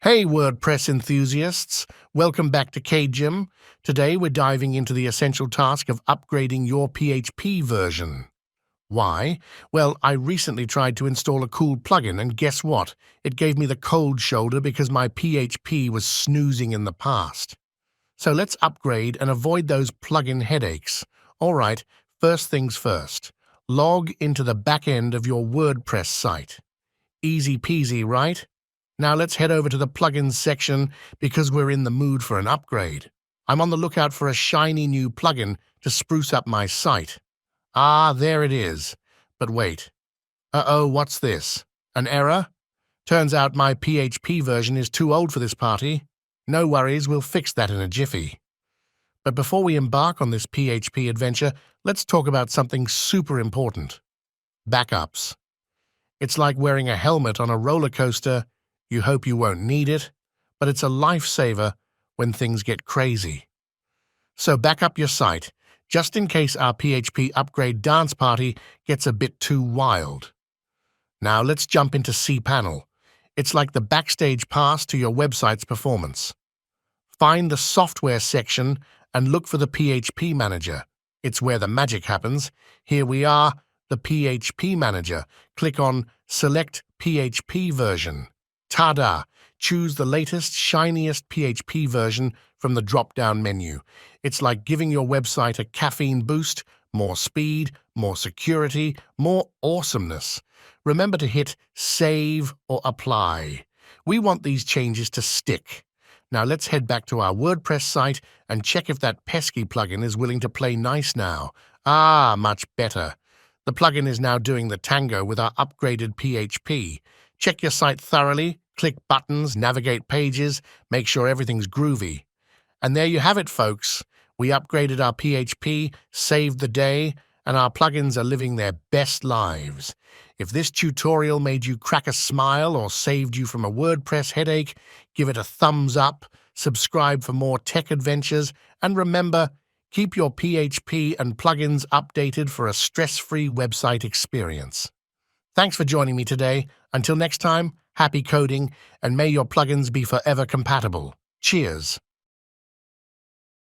Hey WordPress enthusiasts, welcome back to KGym. Today we're diving into the essential task of upgrading your PHP version. Why? Well, I recently tried to install a cool plugin and guess what? It gave me the cold shoulder because my PHP was snoozing in the past. So let's upgrade and avoid those plugin headaches. Alright, first things first. Log into the back end of your WordPress site. Easy peasy, right? Now let's head over to the plugins section because we're in the mood for an upgrade. I'm on the lookout for a shiny new plugin to spruce up my site. Ah, there it is. But wait. Uh-oh, what's this? An error? Turns out my PHP version is too old for this party. No worries, we'll fix that in a jiffy. But before we embark on this PHP adventure, let's talk about something super important. Backups. It's like wearing a helmet on a roller coaster. You hope you won't need it, but it's a lifesaver when things get crazy. So back up your site, just in case our PHP upgrade dance party gets a bit too wild. Now let's jump into cPanel. It's like the backstage pass to your website's performance. Find the software section and look for the PHP Manager. It's where the magic happens. Here we are, the PHP Manager. Click on Select PHP Version. Ta-da! Choose the latest, shiniest PHP version from the drop-down menu. It's like giving your website a caffeine boost, more speed, more security, more awesomeness. Remember to hit Save or Apply. We want these changes to stick. Now let's head back to our WordPress site and check if that pesky plugin is willing to play nice now. Ah, much better. The plugin is now doing the tango with our upgraded PHP. Check your site thoroughly, click buttons, navigate pages, make sure everything's groovy. And there you have it, folks. We upgraded our PHP, saved the day, and our plugins are living their best lives. If this tutorial made you crack a smile or saved you from a WordPress headache, give it a thumbs up, subscribe for more tech adventures, and remember, keep your PHP and plugins updated for a stress-free website experience. Thanks for joining me today. Until next time, happy coding, and may your plugins be forever compatible. Cheers!